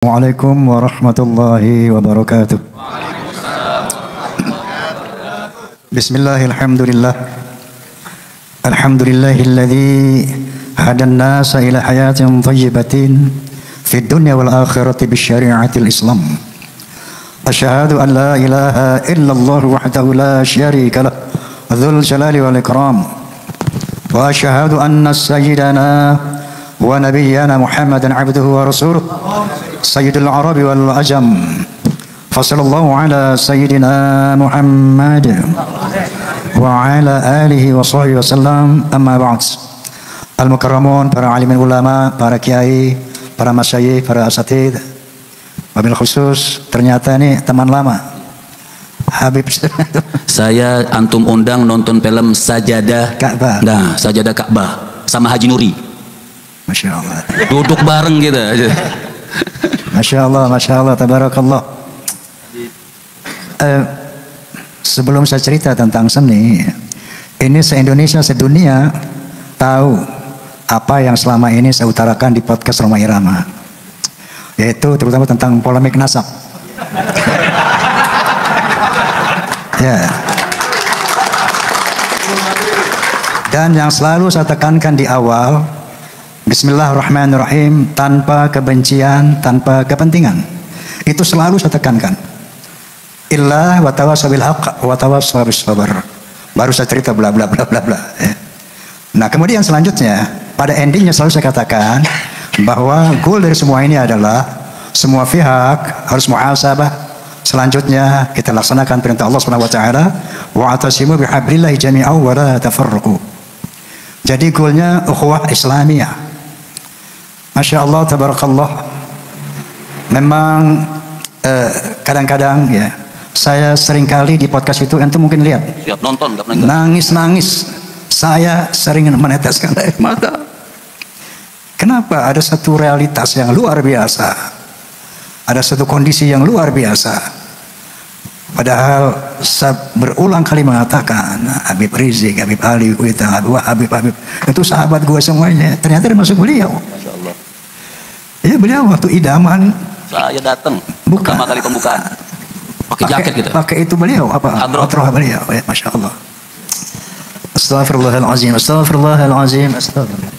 Assalamualaikum warahmatullahi wabarakatuh. Bismillahirrahmanirrahim. Alhamdulillahilladzi hadan nasa ila hayatin thayyibatin fid dunya wal akhirati bisyari'atil Islam. Asyhadu an la ilaha illallah wahdahu la syarika lah dzul jalali wal ikram. Wa asyhadu anna sayyidana wa nabiyyana Muhammadan abduhu wa rasuluh Sayyidul Arabi wal Ajam. Fasallallahu ala Sayyidina Muhammad wa ala alihi wa sahbihi wa sallam. Amma ba'd. Al-mukarramun, para alimin ulama, para kiai, para masyayikh, para asatid. Wabil khusus, ternyata ini teman lama Habib. Saya antum undang nonton film Sajadah Ka'bah. Nah, Sajadah Ka'bah sama Haji Nuri. Masya Allah. Duduk bareng gitu. Masya Allah, tabarakallah. Sebelum saya cerita tentang seni, ini se-Indonesia, sedunia tahu apa yang selama ini saya utarakan di podcast Roma Irama, yaitu terutama tentang polemik nasab. Ya. Dan yang selalu saya tekankan di awal, Bismillahirrahmanirrahim, tanpa kebencian, tanpa kepentingan. Itu selalu saya tekankan. Illa wa tawassaw bil haqq wa tawassaw bis sabr. Baru saya cerita bla bla bla bla bla. Nah, kemudian selanjutnya pada endingnya selalu saya katakan bahwa goal dari semua ini adalah semua pihak harus muhasabah. Selanjutnya kita laksanakan perintah Allah Subhanahu wa taala, wa atasimu bihablillahi jami'an wa la tafarraqu. Jadi goalnya ukhuwah Islamiyah. Masya Allah, tabarakallah. Memang kadang-kadang ya, saya seringkali di podcast itu, ente mungkin lihat. Siap nonton, nangis-nangis. Saya sering meneteskan air mata. Kenapa? Ada satu realitas yang luar biasa. Ada satu kondisi yang luar biasa. Padahal saya berulang kali mengatakan Habib Rizik, Habib Ali, Habib itu sahabat gue semuanya. Ternyata termasuk beliau. Masya Allah. Ya, beliau waktu idaman saya datang pertama kali pembukaan pakai jaket gitu. Pakai itu beliau apa? Atroh beliau. Ya, Masya Allah. Astaghfirullahalazim, astaghfirullahalazim, astaghfirullah.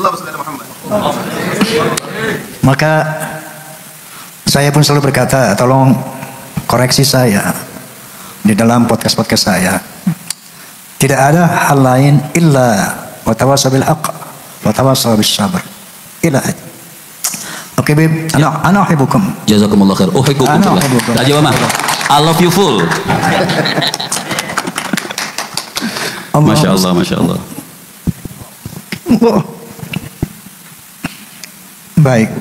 Allahumma shalli ala Muhammad. Maka saya pun selalu berkata, tolong koreksi saya di dalam podcast-podcast saya. Tidak ada hal lain illa wa tawassaw bil haqq wa tawassaw bis sabr. Ila. Oke, Bib. Ana uhibbukum. Jazakumullah khair. Uhibbukum. Aja Mama. I love you full. Masya Allah, Masya Allah. Baik.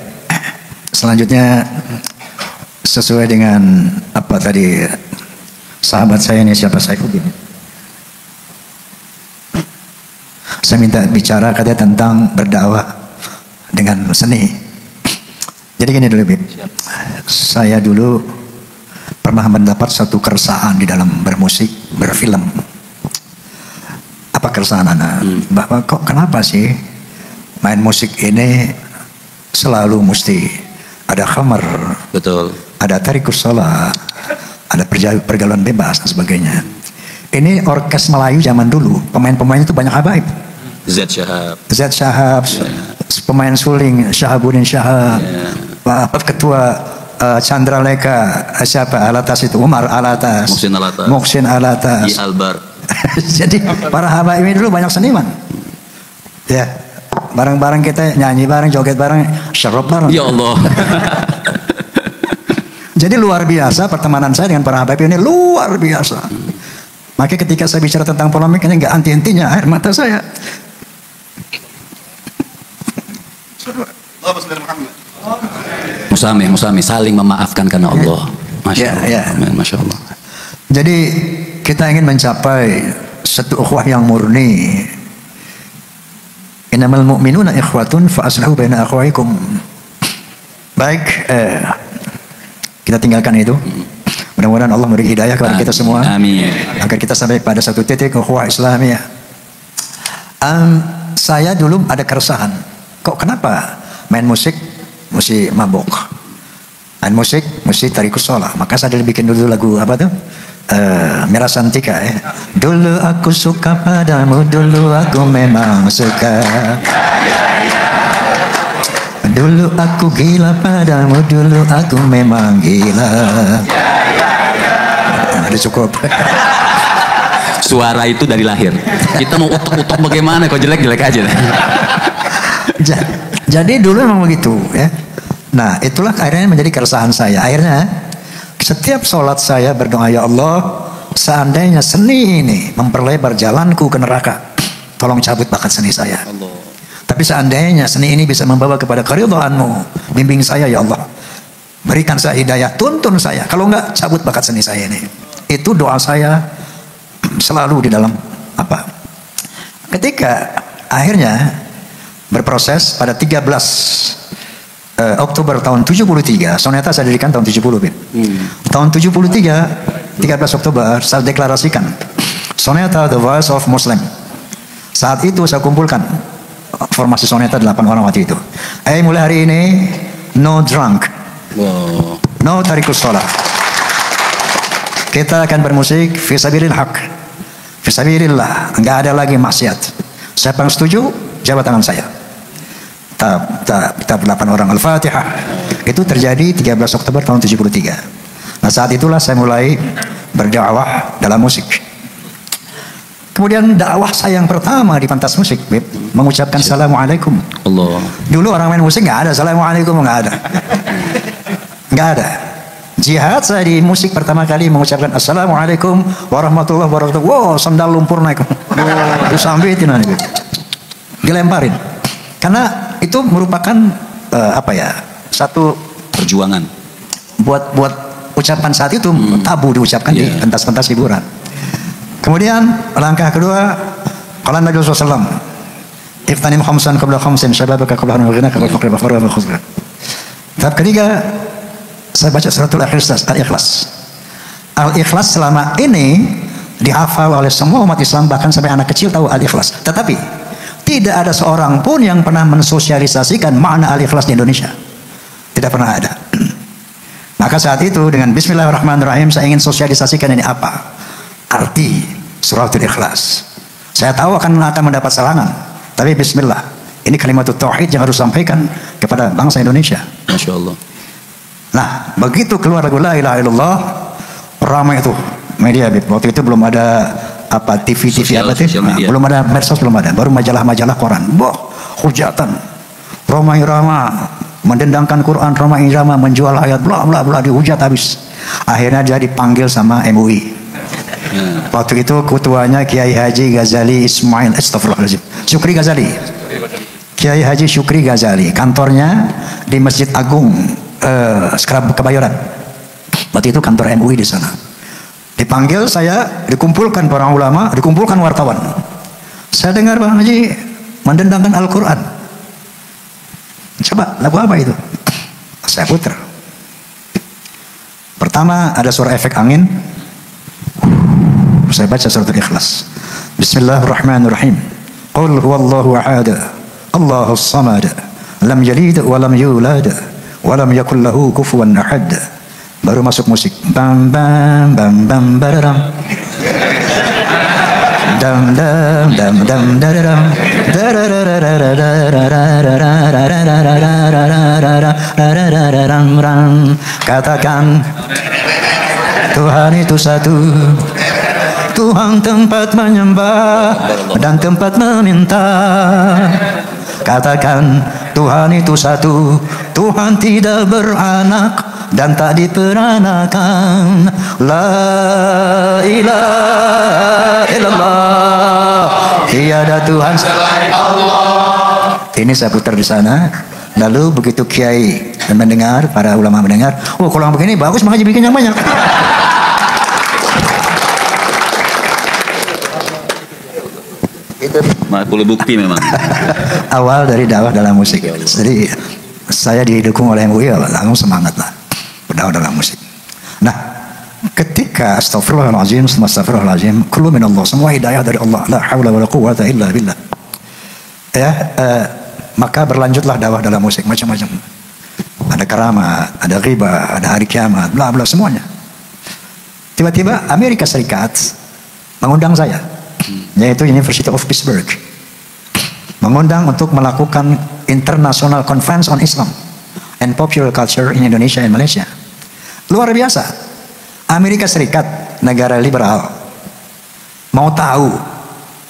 Selanjutnya sesuai dengan apa tadi sahabat saya ini, siapa, Saifuddin, saya minta bicara katanya tentang berdakwah dengan seni. Jadi gini dulu, Bib. Saya dulu pernah mendapat satu keresahan di dalam bermusik, berfilm. Apa keresahan Anda? Bahwa kok kenapa sih main musik ini selalu mesti ada khamar, Betul. ada tarikus sholat, ada pergaulan bebas dan sebagainya. Ini orkes Melayu zaman dulu, pemain-pemain itu banyak habaib. Z Shahab, pemain suling Shahabuddin Shahab, ketua Chandra Leka, siapa Alatas itu, Umar Alatas, Muhsin Alatas, I Albar. Jadi para habaib ini dulu banyak seniman. Ya, bareng-bareng kita nyanyi bareng, joget bareng, syarab bareng. Ya Allah. Jadi luar biasa pertemanan saya dengan para habaib ini, luar biasa. Makanya ketika saya bicara tentang polemik ini nggak anti-intinya air mata saya. Musami saling memaafkan karena Allah. Masya Allah. Ya. Masya Allah. Jadi kita ingin mencapai satu ukhuwah yang murni. Innamal mu'minuna ikhwatun fa aslihu baina akhwaikum. Baik, kita tinggalkan itu. Mudah-mudahan Allah memberi hidayah kepada kita semua. Amin. Agar kita sampai pada satu titik ukhuwah Islamiyah. Saya dulu ada keresahan. Kok kenapa main musik mesti mabok? musik tarikus sholah. Maka saya bikin dulu lagu apa tuh? Mira Santika ya. Dulu aku suka padamu, dulu aku memang suka. Dulu aku gila padamu, dulu aku memang gila. Ada cukup. Suara itu dari lahir. Kita mau utuk-utuk bagaimana, kok jelek-jelek aja. Jadi dulu memang begitu ya. Nah itulah akhirnya menjadi keresahan saya. Akhirnya setiap sholat saya berdoa, ya Allah, seandainya seni ini memperlebar jalanku ke neraka, tolong cabut bakat seni saya. Allah. Tapi seandainya seni ini bisa membawa kepada keridhaanmu, bimbing saya ya Allah, berikan saya hidayah, tuntun saya. Kalau enggak, cabut bakat seni saya ini. Itu doa saya selalu di dalam apa. Ketika akhirnya berproses pada 13 Oktober tahun 73, soneta saya dirikan tahun 70, Bin. Tahun 73, 13 Oktober saya deklarasikan soneta The Voice of Muslim. Saat itu saya kumpulkan formasi soneta 8 orang waktu itu. Mulai hari ini no drunk, no tarikus sholah. Kita akan bermusik fisabilil haq, fisabilillah, enggak ada lagi maksiat. Siapa yang setuju, jabat tangan saya. Kita 8 orang Al-Fatihah. Itu terjadi 13 Oktober tahun 73. Nah saat itulah saya mulai berdakwah dalam musik. Kemudian dakwah saya yang pertama di pentas musik, mengucapkan Assalamualaikum. Allah. Dulu orang main musik nggak ada Assalamualaikum, nggak ada. Nggak ada. Jihad saya di musik pertama kali mengucapkan Assalamualaikum warahmatullahi wabarakatuh. Wow, sandal lumpur naik. Disambitin nanti. Dilemparin. Karena itu merupakan satu perjuangan. Buat ucapan saat itu tabu diucapkan di pentas-pentas hiburan. Kemudian langkah kedua, qala Nabi sallallahu alaihi wasallam, "Iftanim khamsan qabla khamsin, syababaka qabla ghinaka wal faqra wal khuzra." Tahap ketiga, saya baca suratul Al-Ikhlas. Al-Ikhlas selama ini dihafal oleh semua umat Islam, bahkan sampai anak kecil tahu Al-Ikhlas. Tetapi tidak ada seorang pun yang pernah mensosialisasikan makna Al-Ikhlas di Indonesia. Tidak pernah ada. Maka saat itu dengan Bismillahirrahmanirrahim saya ingin sosialisasikan ini apa arti suratul Ikhlas. Saya tahu akan mendapat serangan, tapi Bismillah, ini kalimat tauhid yang harus sampaikan kepada bangsa Indonesia. Masya Allah. Nah begitu keluar lagu La ilaha illallah, ramai itu media. Waktu itu belum ada TV belum ada, medsos belum ada, baru majalah koran. Hujatan Roma Irama mendendangkan Quran, Roma Irama menjual ayat, bla bla bla, dihujat habis. Akhirnya dia dipanggil sama MUI. Waktu itu ketuanya Kiai Haji Ghazali Ismail, astagfirullahaladzim, Syukri Ghazali, Kiai Haji Syukri Ghazali, kantornya di Masjid Agung Kebayoran. Waktu itu kantor MUI di sana. Dipanggil saya, dikumpulkan para ulama, dikumpulkan wartawan. Saya dengar Bang Haji mendendangkan Al-Quran. Coba lagu apa itu? Saya putar. Pertama ada suara efek angin. Saya baca suratul Ikhlas. Bismillahirrahmanirrahim. Qul huwallahu ahad, Allahus samad, lam yalid wa lam yulad wa lam yakul lahu kufuwan ahad. Baru masuk musik. Bam bam bam bam bararam. Dam dam dam dam dararam. Katakan Tuhan itu satu, Tuhan tempat menyembah dan tempat meminta. Katakan Tuhan itu satu, Tuhan tidak beranak dan tak diperanakan. La ilaha illallah, tiada Tuhan selain Allah. Ini saya putar di sana. Lalu begitu kiai mendengar, para ulama mendengar, oh kalau yang begini bagus, makanya bikin yang banyak. Itu makul bukti memang. Awal dari dakwah dalam musik. Jadi saya didukung oleh MUI, langsung semangat lah berdakwah dalam musik. Nah, ketika astagfirullahaladzim, astagfirullahaladzim, kullu minallah, semua hidayah dari Allah, la haula wala quwwata illa billah. Ya, maka berlanjutlah dakwah dalam musik macam-macam. ada keramat, ada riba, ada hari kiamat, bla bla semuanya. Tiba-tiba Amerika Serikat mengundang saya, yaitu University of Pittsburgh, mengundang untuk melakukan International Conference on Islam and Popular Culture in Indonesia and Malaysia. Luar biasa. Amerika Serikat, negara liberal, mau tahu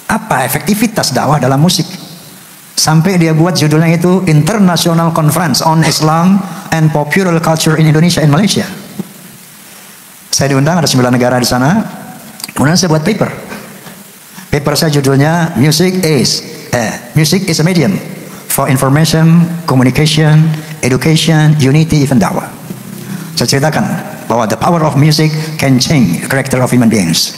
apa efektivitas dakwah dalam musik. Sampai dia buat judulnya itu International Conference on Islam and Popular Culture in Indonesia and Malaysia. Saya diundang, ada 9 negara di sana. Kemudian saya buat paper. Paper saya judulnya Music is a medium for information, communication, education, unity, even dakwah. Saya ceritakan bahwa the power of music can change the character of human beings.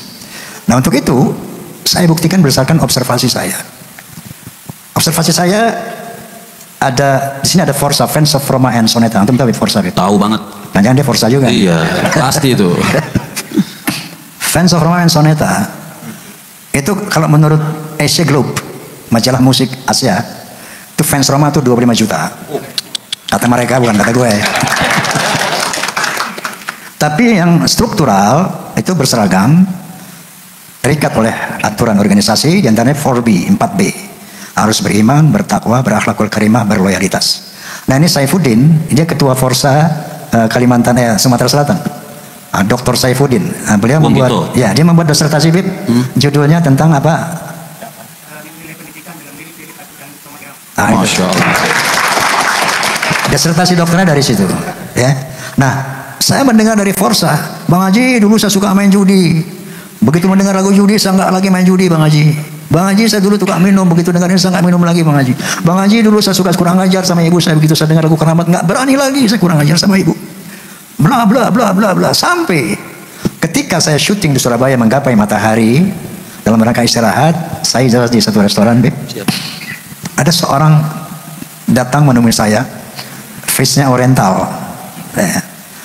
Nah, untuk itu saya buktikan berdasarkan observasi saya. Observasi saya ada di sini ada Forza, Fans of Roma and Soneta. Antum tahu Forza itu? Tahu banget. Jangan dia Forza juga. Iya, pasti itu. Fans of Roma and Soneta itu kalau menurut Asia Globe, majalah musik Asia, itu fans Roma itu 25 juta. Kata mereka, bukan kata gue. Tapi yang struktural itu berseragam, terikat oleh aturan organisasi, di antaranya 4B, 4B. Harus beriman, bertakwa, berakhlakul karimah, berloyalitas. Nah, ini Saifuddin, dia ketua Forza Kalimantan, Sumatera Selatan. Dr. Saifuddin. Beliau membuat, gitu. Ya, dia membuat disertasi Bib. Judulnya tentang apa? Masya Allah. Disertasi dokternya dari situ. Ya. Nah, saya mendengar dari Forza, Bang Haji, dulu saya suka main judi. Begitu mendengar lagu judi, saya nggak lagi main judi, Bang Haji. Bang Haji, saya dulu tukang minum, begitu dengar ini saya nggak minum lagi, Bang Haji. Bang Haji, dulu saya suka kurang ajar sama ibu saya, begitu saya dengar lagu keramat nggak berani lagi saya kurang ajar sama ibu. Bla bla bla bla bla, sampai ketika saya syuting di Surabaya menggapai matahari dalam rangka istirahat, saya jelas di satu restoran, Beb. Ada seorang datang menemui saya, face-nya oriental,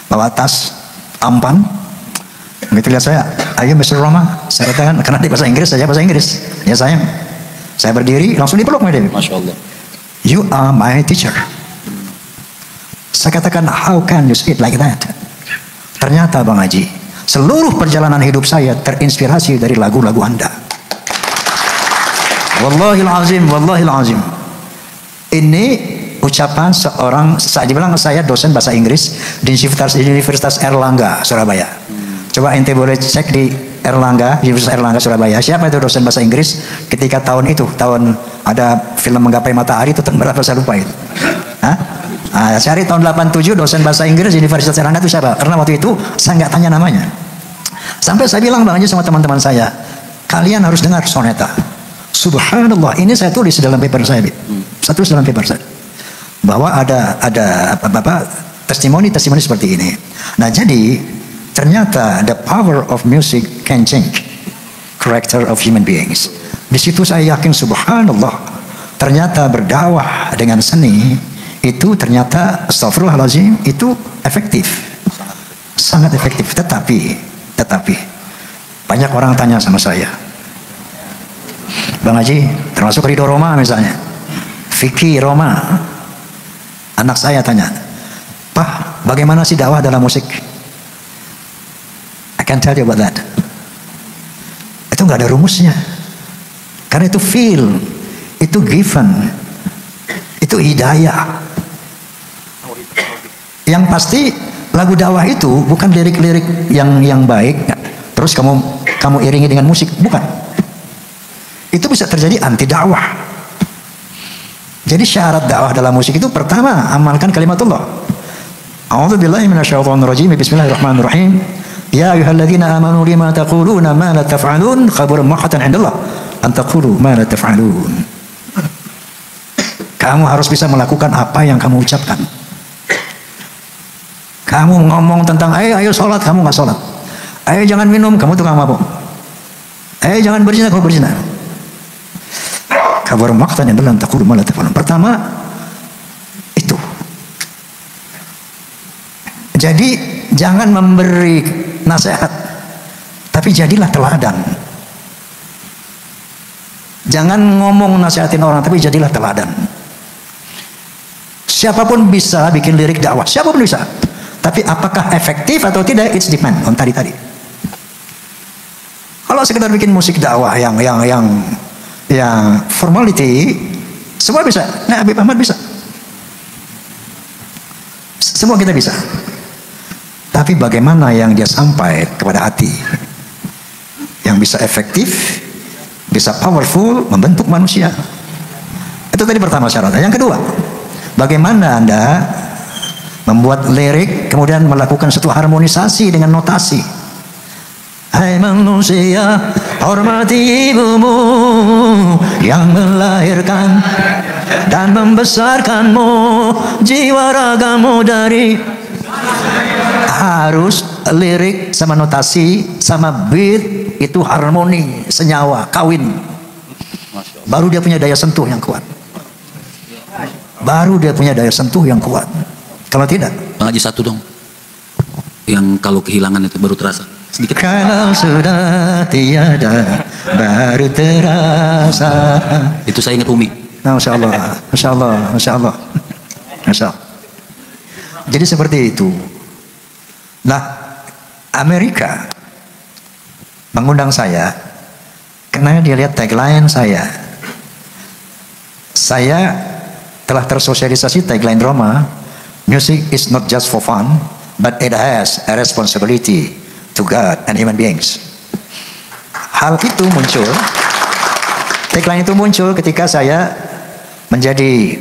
bawa tas ampan. Begitu lihat saya, ayo Mr. Roma, saya katakan, karena di bahasa Inggris, saya bahasa Inggris. Ya sayang, saya berdiri, langsung dipeluk, Masya Allah. You are my teacher. Saya katakan, how can you speak like that? Ternyata Bang Haji, seluruh perjalanan hidup saya terinspirasi dari lagu-lagu Anda. Wallahil azim, wallahil azim. Ini ucapan seorang, saya dibilang saya dosen bahasa Inggris di Universitas Erlangga, Surabaya. Coba ente boleh cek di Erlangga, Universitas Erlangga Surabaya. Siapa itu dosen bahasa Inggris ketika tahun itu, tahun ada film Menggapai Matahari itu tahun berapa saya lupa itu. Hah? Cari tahun 87 dosen bahasa Inggris Universitas Erlangga itu siapa? Karena waktu itu saya nggak tanya namanya. Sampai saya bilang Bang Haji sama teman-teman saya, kalian harus dengar soneta. Subhanallah, ini saya tulis dalam paper saya, saya tulis dalam paper saya, bahwa ada testimoni seperti ini. Nah, jadi ternyata the power of music can change character of human beings. Di situ saya yakin subhanallah, ternyata berdakwah dengan seni itu ternyata astagfirullahaladzim itu efektif, sangat efektif. Tetapi banyak orang tanya sama saya, Bang Haji, termasuk Ridho Roma misalnya, Vicky Roma, anak saya tanya, Pak, bagaimana sih dakwah dalam musik? I can tell you about that. Itu nggak ada rumusnya, karena itu feel, itu given, itu hidayah. Yang pasti lagu dakwah itu bukan lirik-lirik yang baik, terus kamu iringi dengan musik, bukan. Itu bisa terjadi anti dakwah. Jadi syarat dakwah dalam musik itu pertama amalkan kalimatullah. A'udzubillahi minasyaitonirrajim. Bismillahirrahmanirrahim. Ya ayyuhalladzina amanu lima taquluna ma la taf'alun khabarun maqatan 'indallah an taqulu ma la taf'alun. Kamu harus bisa melakukan apa yang kamu ucapkan. Kamu ngomong tentang ayo sholat, kamu nggak sholat. Ayo jangan minum, kamu tukang mabuk. Ayo jangan berzina, kamu berzina. Kabar maqtan yang dalam taqulu ma la taf'alun. Pertama itu. Jadi jangan memberi nasihat, tapi jadilah teladan. Jangan ngomong nasihatin orang, tapi jadilah teladan. Siapapun bisa bikin lirik dakwah, siapapun bisa. Tapi apakah efektif atau tidak, it's depend on tadi. Kalau sekedar bikin musik dakwah yang formality, semua bisa. Nah, Habib Ahmad bisa. Semua kita bisa. Tapi bagaimana yang dia sampai kepada hati, yang bisa efektif, bisa powerful, membentuk manusia. Itu tadi pertama syaratnya. Yang kedua, bagaimana Anda membuat lirik kemudian melakukan satu harmonisasi dengan notasi. Hai manusia, hormati ibumu yang melahirkan dan membesarkanmu, jiwa ragamu dari. Harus lirik sama notasi sama beat itu harmoni, senyawa, kawin. Baru dia punya daya sentuh yang kuat. Kalau tidak, Bang Haji satu dong. Yang kalau kehilangan itu baru terasa. Sedikit. Kalau sudah tiada baru terasa. Itu saya ingat Umi. Nah, Masya Allah. Jadi seperti itu. Nah, Amerika mengundang saya karena dia lihat tagline saya. Saya telah tersosialisasi tagline Roma, music is not just for fun, but it has a responsibility to God and human beings. Hal itu muncul, tagline itu muncul ketika saya menjadi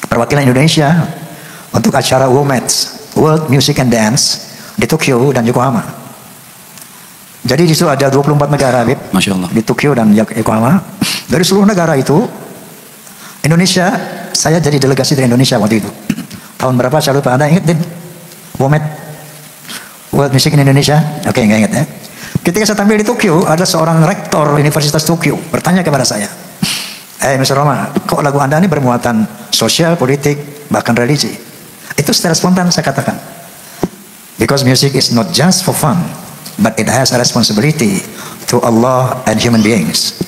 perwakilan Indonesia untuk acara WOMEDS, World Music and Dance di Tokyo dan Yokohama. Jadi di situ ada 24 negara, Habib. Masya Allah. Di Tokyo dan Yokohama. Dari seluruh negara itu, Indonesia, saya jadi delegasi dari Indonesia waktu itu. Tahun berapa saya lupa, Anda ingat, Din? WOMED, World Music in Indonesia? Oke, nggak ingat ya. Ketika saya tampil di Tokyo, ada seorang rektor Universitas Tokyo bertanya kepada saya, Mr. Roma, kok lagu Anda ini bermuatan sosial, politik, bahkan religi? Itu secara spontan saya katakan, because music is not just for fun, but it has a responsibility to Allah and human beings.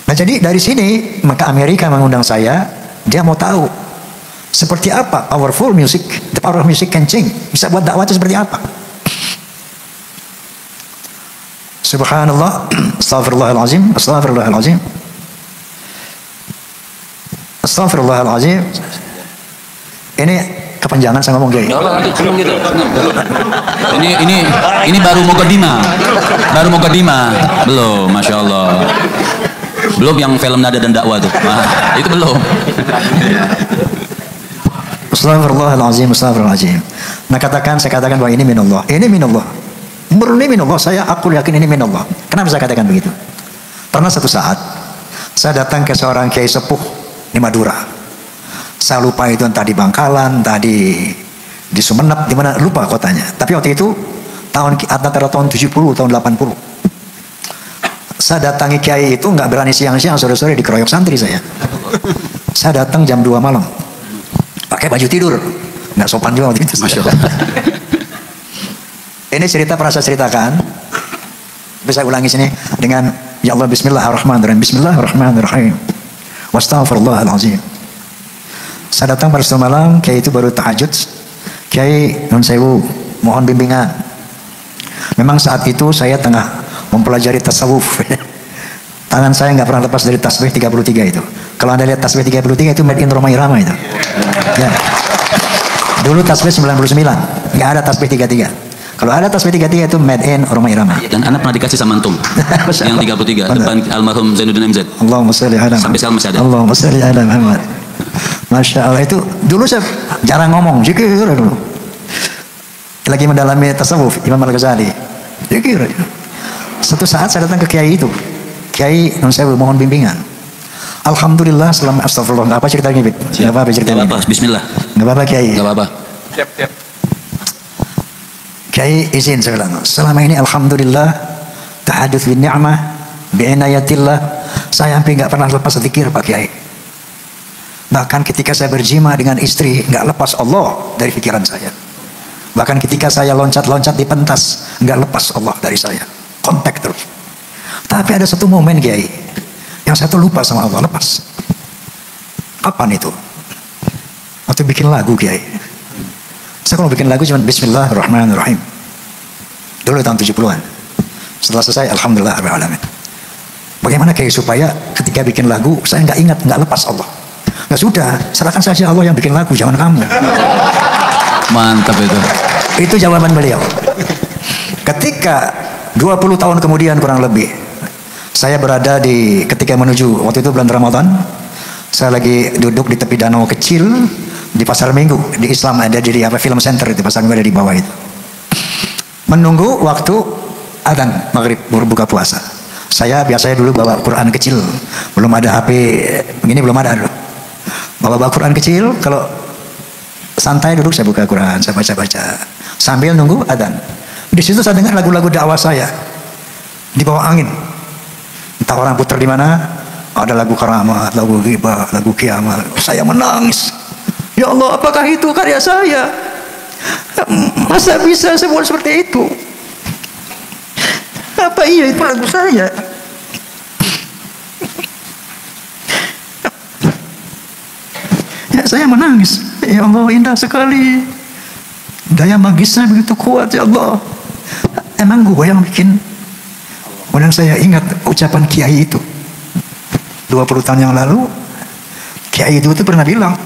Nah, jadi dari sini maka Amerika mengundang saya. Dia mau tahu seperti apa powerful music, the power of music can change. Bisa buat dakwah itu seperti apa? Subhanallah, Astaghfirullahaladzim. Ini kepanjangan saya ngomong kayak gitu. Ini baru Mogadima. Belum, Masya Allah. Belum yang film Nada dan Dakwah tuh. Itu belum. Astaghfirullahaladzim. Nah, saya katakan bahwa ini minallah. Murni minallah. Aku yakin ini minallah. Kenapa saya katakan begitu? Pernah satu saat saya datang ke seorang kiai sepuh di Madura. Saya lupa itu entah di Bangkalan, entah di Sumeneb, di mana lupa kotanya. Tapi waktu itu antara tahun 70 tahun 80. Saya datangi kiai itu nggak berani siang-siang, sore-sore dikeroyok santri saya. Saya datang jam 2 malam. Pakai baju tidur. Nggak sopan juga waktu itu. Masya Allah. Ini cerita pernah saya ceritakan. Bisa ulangi sini dengan ya Allah, Bismillahirrahmanirrahim. Wastaghfirullahaladzim. Saya datang pada suatu malam, kiai itu baru tahajud. Kiai, nun sewu, mohon bimbingan. Memang saat itu saya tengah mempelajari tasawuf. Tangan saya nggak pernah lepas dari tasbih 33 itu. Kalau Anda lihat tasbih 33 itu made in Roma Irama itu. Ya. Dulu tasbih 99, nggak ada tasbih 33. Kalau ada tasbih 33 itu made in Roma Irama. Dan anak pernah dikasih sama antum yang 33 depan almarhum Zainuddin MZ. Allahumma sholli ala Muhammad. Sampai sekarang masih ada. Allahumma sholli ala Muhammad. Masya Allah, itu dulu saya jarang ngomong, zikir dulu. Lagi mendalami tasawuf Imam Al-Ghazali. Zikir. Satu saat saya datang ke kiai itu. Kiai, non saya mohon bimbingan. Alhamdulillah selama astagfirullah, nggak apa ceritanya, Bib? Nggak apa ceritanya. Nggak apa, bismillah. Nggak apa Kiai. Nggak apa. Siap. Kiai izin saya bilang, selama ini alhamdulillah tahadduts bin ni'mah bi inayatillah, saya hampir nggak pernah lepas zikir Pak Kiai. Bahkan ketika saya berjima dengan istri, nggak lepas Allah dari pikiran saya. Bahkan ketika saya loncat-loncat di pentas, nggak lepas Allah dari saya. Kontak terus. Tapi ada satu momen Kiai yang saya tuh lupa sama Allah, lepas. Kapan itu? Atau bikin lagu Kiai? Saya kalau bikin lagu cuma Bismillahirrahmanirrahim. Dulu tahun 70-an. Setelah selesai, Alhamdulillah Rabbil Alamin. Bagaimana Kiai supaya ketika bikin lagu, saya nggak ingat, nggak lepas Allah. Ya sudah, serahkan saja Allah yang bikin lagu, jangan kamu. Mantap itu. Itu jawaban beliau. Ketika 20 tahun kemudian kurang lebih, saya berada ketika menuju, waktu itu bulan Ramadan, saya lagi duduk di tepi danau kecil di Pasar Minggu. Di Islam ada di film center itu, Pasar Minggu ada di bawah itu. Menunggu waktu adzan maghrib berbuka puasa. Saya biasanya dulu bawa Quran kecil, belum ada HP begini, belum ada dulu. Bawa Quran kecil, kalau santai duduk saya buka Quran, saya baca-baca sambil nunggu adzan. Di situ saya dengar lagu-lagu dakwah saya di bawah angin. Entah orang putar di mana, ada lagu karamat, lagu ghibah, lagu kiamat. Saya menangis. Ya Allah, apakah itu karya saya? Masa bisa saya buat seperti itu? Apa iya itu lagu saya? Ya, saya menangis. Ya Allah, indah sekali. Daya magisnya begitu kuat, ya Allah. Emang gue yang bikin. Kemudian saya ingat ucapan Kiai itu. 20 tahun yang lalu, Kiai itu pernah bilang,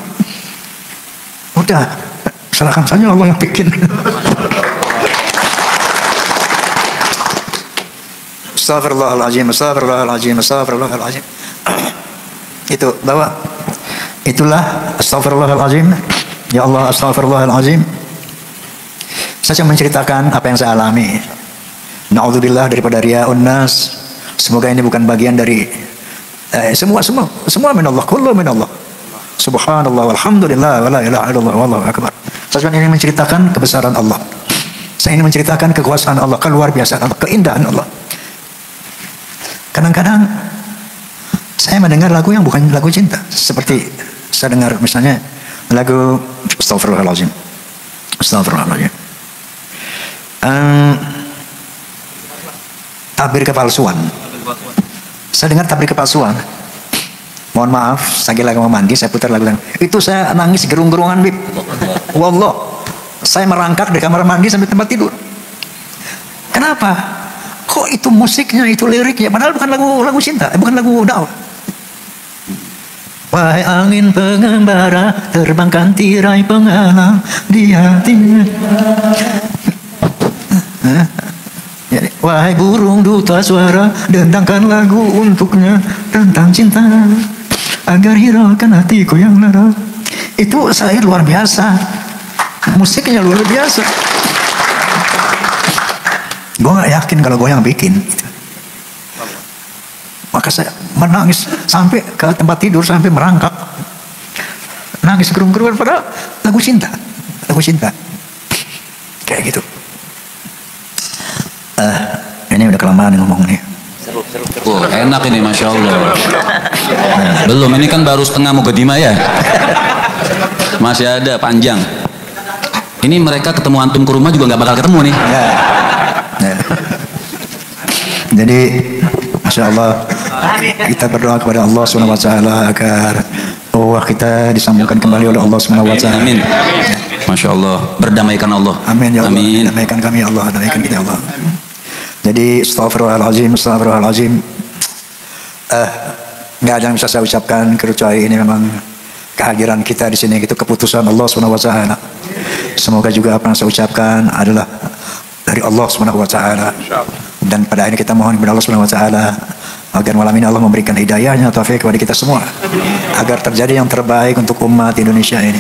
udah, serahkan saja Allah yang bikin. Astagfirullahaladzim, astagfirullahaladzim, astagfirullahaladzim. Itu bawa. Itulah astagfirullahaladzim. Ya Allah, astagfirullahaladzim. Saya cuma menceritakan apa yang saya alami. Na'udzubillah daripada riya'un nas. Semoga ini bukan bagian dari semua minallah, kullu minallah. Subhanallah walhamdulillah wala ilaha illallah wallahu akbar. Saya cuma ingin menceritakan kebesaran Allah. Saya ingin menceritakan kekuasaan Allah, keluar biasa Allah, keindahan Allah. Kadang-kadang saya mendengar lagu yang bukan lagu cinta, seperti saya dengar misalnya lagu Astagfirullahaladzim, Astagfirullahaladzim, tabir kepalsuan. Saya dengar tabir kepalsuan. Mohon maaf, saya lagi mau mandi, saya putar lagu itu, saya nangis gerung-gerungan, Bib. Wallah, saya merangkak di kamar mandi sampai tempat tidur. Kenapa? Kok itu musiknya, itu liriknya, padahal bukan lagu cinta, bukan lagu dakwah. Wahai angin pengembara, terbangkan tirai penghalang di hatinya. Wahai burung duta suara, dendangkan lagu untuknya tentang cinta, agar hiraukan hatiku yang lara. Itu saya luar biasa, musiknya luar biasa. Gue gak yakin kalau gue yang bikin. Maka saya menangis sampai ke tempat tidur, sampai merangkak. Nangis gerung-gerungan pada lagu cinta. Lagu cinta. Kayak gitu. Ini udah kelamaan ngomong nih. Oh, enak ini, Masya Allah. Belum, ini kan baru setengah mukadimah ya. Masih ada panjang. Ini mereka ketemu antum ke rumah juga nggak bakal ketemu nih. Jadi, Masya Allah, kita berdoa kepada Allah SWT agar kita disambungkan kembali oleh Allah SWT. Amin. Masya Allah, berdamaikan Allah. Amin ya Allah. Amin. Damaikan kami Allah, damaikan kita Allah. Jadi astagfirullahaladzim, astagfirullahaladzim. Nggak ada yang bisa saya ucapkan kecuali ini memang kehadiran kita di sini, itu keputusan Allah SWT. Semoga juga apa yang saya ucapkan adalah dari Allah SWT. Dan pada ini kita mohon kepada Allah SWT agar malam ini Allah memberikan hidayahnya, taufik kepada kita semua, agar terjadi yang terbaik untuk umat Indonesia ini.